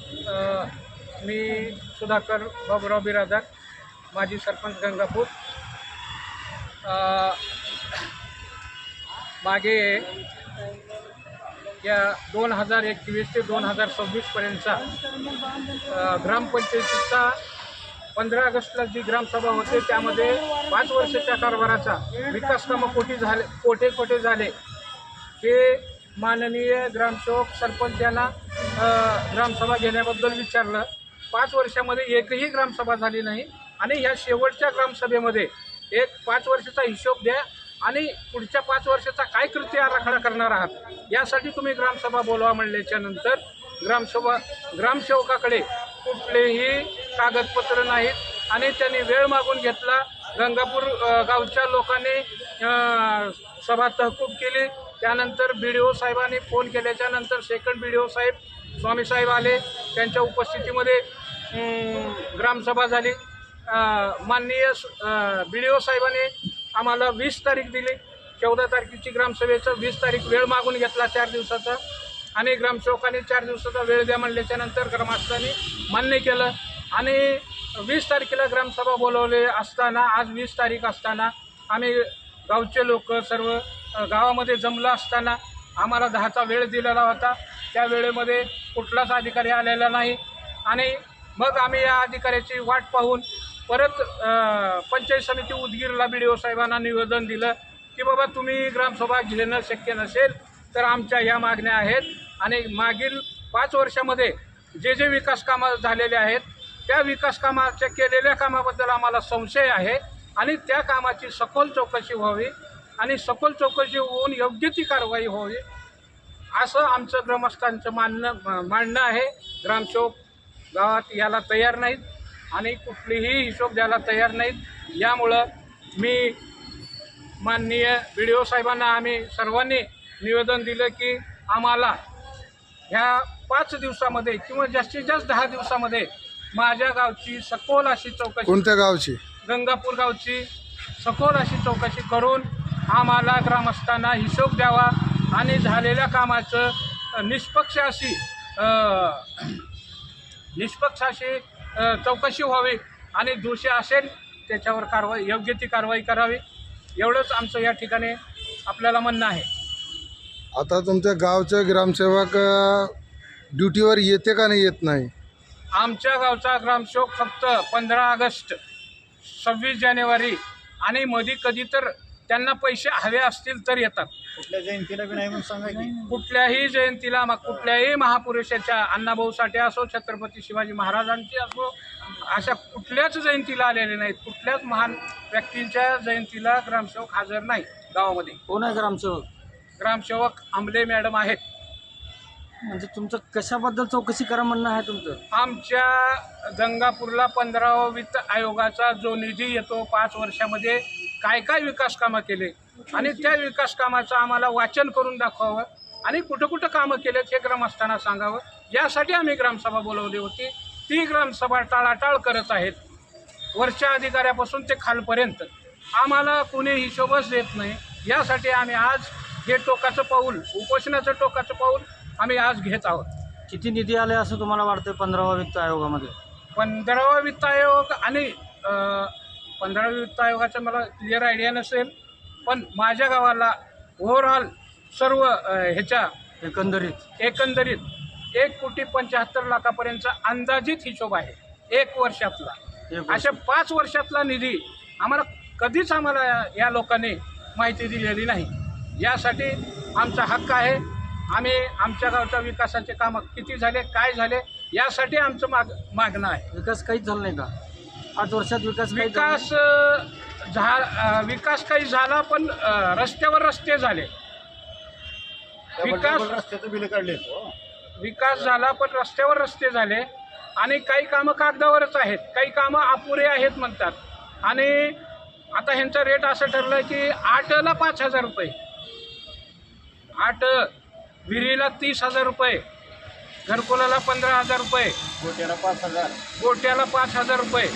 मी सुधाकर बाबूराव बिरादार, माजी सरपंच गंगापूर। मागे या 2021 ते 2026 पर्यंतचा ग्रामपंचायतीचा 15 ऑगस्टला जी ग्रामसभा होते त्यामध्ये 5 वर्षाच्या कारभाराचा विकास कामं कोटे झाले हे माननीय ग्रामसेवक सरपंच यांना ग्रामसभा घेण्याबद्दल विचारलं। 5 वर्षामध्ये एकही ग्रामसभा झाली नाही आणि ह्या शेवटच्या ग्रामसभेमध्ये एक 5 वर्षाचा हिशोब द्या आणि पुढच्या 5 वर्षाचा काय कृती आराखडा करणार आहात यासाठी तुम्ही ग्रामसभा बोलवा म्हणल्याच्या नंतर ग्रामसेवकाकडे कुठलेही कागदपत्र नाहीत आणि त्यांनी वेळ मागून घेतला। गंगापूर गावच्या लोकांनी सभा तहकूब केली। त्यानंतर BDO साहेबांनी फोन केल्याच्या नंतर सेकंड BDO साहेब स्वामी साहेब आले, त्यांच्या उपस्थितीमध्ये ग्रामसभा झाली। माननीय BDO साहेबांनी आम्हाला 20 तारीख दिली। 14 तारखेची ग्रामसभेचं 20 तारीख वेळ मागून घेतला 4 दिवसाचा आणि ग्रामसेवकांनी 4 दिवसाचा वेळ द्या म्हणल्याच्या नंतर ग्रामस्थांनी मान्य केलं आणि 20 तारखेला ग्रामसभा बोलवले असताना आज 20 तारीख असताना आम्ही गावचे लोक सर्व गावामध्ये जमलं असताना आम्हाला 10चा वेळ दिलेला होता। त्या वेळेमध्ये कुठलाच अधिकारी आलेला नाही आणि मग आम्ही या अधिकाऱ्याची वाट पाहून परत पंचायत समिती उदगीरला BDO साहेबांना निवेदन दिलं की बाबा तुम्ही ग्रामसभा घेणं शक्य नसेल तर आमच्या ह्या मागण्या आहेत आणि मागील 5 वर्षामध्ये जे विकास कामं झालेले आहेत त्या विकास कामाच्या केलेल्या कामाबद्दल आम्हाला संशय आहे आणि त्या कामाची सखोल चौकशी व्हावी आणि सखोल चौकशी होऊन योग्य ती कारवाई व्हावी असं आमचं ग्रामस्थांचं मानणं आहे। ग्रामसेवक गावात याला तयार नाहीत आणि कुठलीही हिशोब द्यायला तयार नाहीत। यामुळं मी माननीय BDO साहेबांना आम्ही सर्वांनी निवेदन दिलं की आम्हाला ह्या 5 दिवसामध्ये किंवा जास्तीत जास्त 10 दिवसामध्ये माझ्या गावची सखोल अशी चौकशी, कोणत्या गावची? गंगापूर गावची सखोल अशी चौकशी करून आम्हाला ग्रामस्थांना हिशोब द्यावा आणि झालेल्या कामाचं निष्पक्ष अशी चौकशी व्हावी आणि दोषी असेल त्याच्यावर योग्य ती कारवाई करावी एवढंच आमचं या ठिकाणी आपल्याला म्हणणं आहे। आता तुमच्या गावचे ग्रामसेवक ड्युटीवर येते का नाही येत नाही? आमच्या गावचा ग्रामसेवक फक्त 15 ऑगस्ट 26 जानेवारी आणि मध्ये कधी तर त्यांना पैसे हवे असतील तर येतात। कुठल्या जयंतीला बी नाही म्हणून सांगा की कुठल्याही जयंतीला कुठल्याही महापुरुषाच्या अण्णाभाऊ साठे असो, छत्रपती शिवाजी महाराजांची असो, अशा कुठल्याच जयंतीला आलेले नाहीत। कुठल्याच महान व्यक्तींच्या जयंतीला ग्रामसेवक हजर नाही गावामध्ये। कोण आहे ग्रामसेवक? ग्रामसेवक आंबले मॅडम आहेत। म्हणजे तुमचं कशाबद्दल चौकशी करा म्हणणं आहे तुमचं? आमच्या गंगापूरला 15वा वित्त आयोगाचा जो निधी येतो 5 वर्षामध्ये काय विकास कामं केले आणि त्या विकास कामाचं आम्हाला वाचन करून दाखवावं आणि कुठं कामं केलेत हे ग्रामस्थांना सांगावं यासाठी आम्ही ग्रामसभा बोलवली होती। ती ग्रामसभा टाळाटाळ करत आहेत वरच्या अधिकाऱ्यापासून ते खालपर्यंत। आम्हाला कोणी हिशोबच देत नाही। यासाठी आम्ही आज हे टोकाचं पाऊल, उपोषणाचं टोकाचं पाऊल आम्ही आज घेत आहोत। किती निधी आले असं तुम्हाला वाटतं 15वा वित्त आयोगामध्ये? 15वा वित्त आयोग आणि 15व्या वित्त आयोगाचा मला क्लिअर आयडिया नसेल, पण माझ्या गावाला ओव्हरऑल सर्व ह्याच्या एकंदरीत 1,75,00,000 अंदाजित हिशोब आहे 1 वर्षातला। अशा 5 वर्षातला निधी आम्हाला या लोकांनी माहिती दिलेली नाही। यासाठी आमचा हक्क आहे। आम्ही आमच्या गावच्या विकासाचे कामं किती झाले, काय झाले यासाठी आमचं मागणं आहे। विकास काहीच झाला नाही का 5 वर्षात? विकास काही झाला पण रस्त्यावर रस्ते झाले। रस्त्याचं बिल काढले, विकास झाला पण रस्त्यावर रस्ते झाले आणि काही कामं कागदावरच आहेत, काही कामं अपुरे आहेत म्हणतात। आणि आता ह्यांचा रेट असं ठरलं की 8ला 5,000 रुपये, 8 विहिरीला 30,000 रुपये, घरकुलाला 15,000 रुपये, गोट्याला 5,000 रुपये,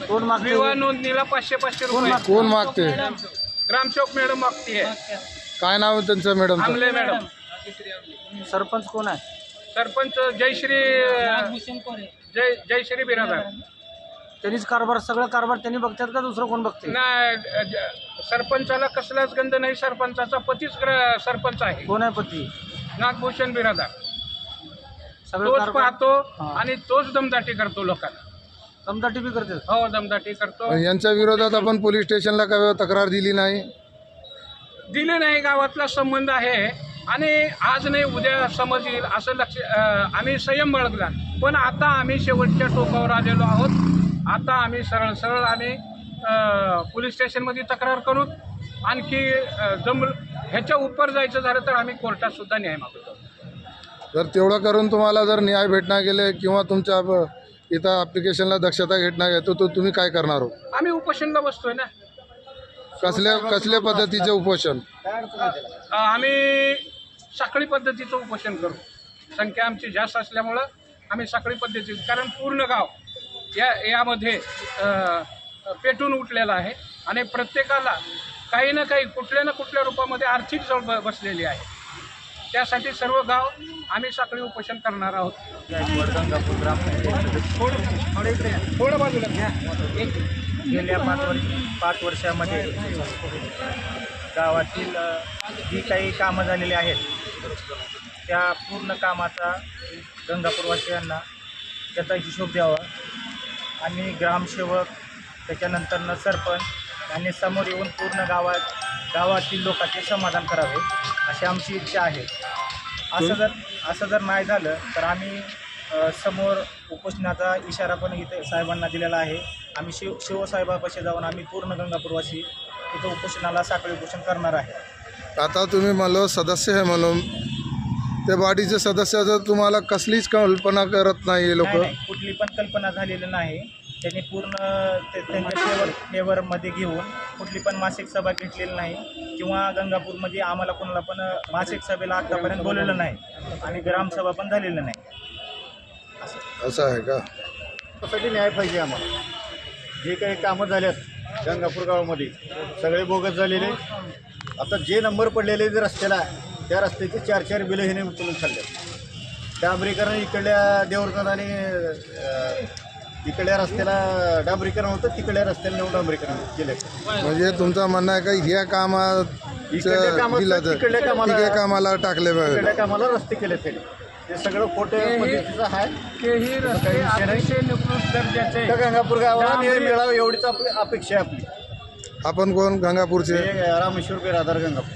कोण मागते? विवाह नोंदणीला 500 रुपये। कोण मागते? ग्रामसेवक मॅडम मागते आहे। काय नाव आहे त्यांचं मॅडम? आंबले मॅडम। सरपंच कोण आहे? सरपंच जयश्री बिरादार. त्यांनीच कारभार, सगळं कारभार त्यांनी बघतात का दुसरं कोण बघते? नाही, सरपंचाला कसलाच गंध नाही. सरपंचाचा पतीच सरपंच आहे. कोण आहे पती? नागभूषण बिरादार. सगळं तोच कारभार पाहतो हा. आणि तोच दमदाटी करतो लोकांना. दमदाटी बी करतात. हो, दमदाटी करतो. पण यांच्या विरोधात आपण पोलीस स्टेशनला काय तक्रार दिली नाही? दिले नाही. गावातला संबंध आहे आणि आज नाही उद्या समज येईल असं आम्ही संयम बाळगला. पण आता आम्ही शेवटच्या टोकावर आलेलो आहोत. आता आम्ही सरळ आम्ही पोलीस स्टेशनमध्ये तक्रार करू. आणखी ह्याच्या उपर जायचं झालं तर आम्ही कोर्टात सुद्धा न्याय मागतो. जर तेवढं करून तुम्हाला जर न्याय भेटणार गेले किंवा तुमच्या इथं ॲप्लिकेशनला दक्षता घेतणार येतो तर तुम्ही काय करणार हो? आम्ही उपोषणला बसतोय ना. कसल्या पद्धतीचे उपोषण? आम्ही साखळी पद्धतीचं उपोषण करू. संख्या आमची जास्त असल्यामुळं आम्ही साखळी पद्धती, कारण पूर्ण गाव यामध्ये पेटून उठलेलं आहे आणि प्रत्येकाला काही ना काही कुठल्या ना कुठल्या रूपामध्ये आर्थिक जळ बसलेली आहे. त्यासाठी सर्व गाव आम्ही साखळी उपोषण करणार आहोत. थोडं बाजूला घ्या. गेल्या 5 वर्षामध्ये गावातील जी काही कामं झालेली आहेत त्या पूर्ण कामाचा गंगापूरवासियांना त्याचा हिशोब द्यावा आणि ग्रामसेवक त्याच्यानंतरनं सरपंच यांनी समोर येऊन पूर्ण गावातील लोकांचे समाधान करावे अशी आमची इच्छा आहे. असं जर नाही झालं तर आम्ही समोर उपोषणाचा इशारा पण इथे साहेबांना दिलेला आहे. आम्ही शिवसाहेबापाशी जाऊन आम्ही पूर्ण गंगापूरवासी इथं उपोषणाला साखळी उपोषण करणार आहे. आता तुम्ही मला सदस्य आहे म्हणून त्या बॉडीचे सदस्य जर तुम्हाला कसलीच कल्पना करत नाही लोक? नाही, कुठली पण कल्पना झालेली नाही. त्यांनी पूर्ण त्यांच्या फेवरमध्ये घेऊन कुठली पण मासिक सभा घेतलेली नाही किंवा गंगापूरमध्ये आम्हाला कोणाला पण मासिक सभेला आत्तापर्यंत बोललेलं नाही आणि ग्रामसभा पण झालेलं नाही. असं आहे का? त्यासाठी न्याय पाहिजे आम्हाला. जे काही कामं झाल्यात गंगापूर गावामध्ये सगळे बोगस झालेले. आता जे नंबर पडलेले जे रस्त्याला त्या रस्त्याचे 4 बिलं ह्याने उचलून खाल्ले. डांबरीकरण इकडल्या देवर्धन आणि इकडल्या रस्त्याला डांबरीकरण होतं, तिकडल्या रस्त्याला नेऊन डांबरीकरण केलं. म्हणजे तुमचं म्हणणं आहे का ह्या इकडल्या कामाला टाकले पाहिजे? इकडल्या कामाला रस्ते केले त्याने. ते सगळं खोटं पद्धतीचं आहे. तेही रस्ते अतिशय निकृष्ट दर्जाचे. त्या गंगापूर गावाला न्याय मिळावा एवढीच आपली अपेक्षा आहे आपली. आपण कोण? गंगापूरचे हे रामेश्वर बिरादार गंगापूर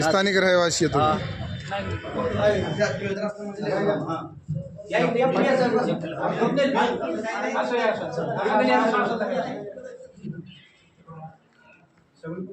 स्थानिक रहिवासी आहे तुम्ही? असं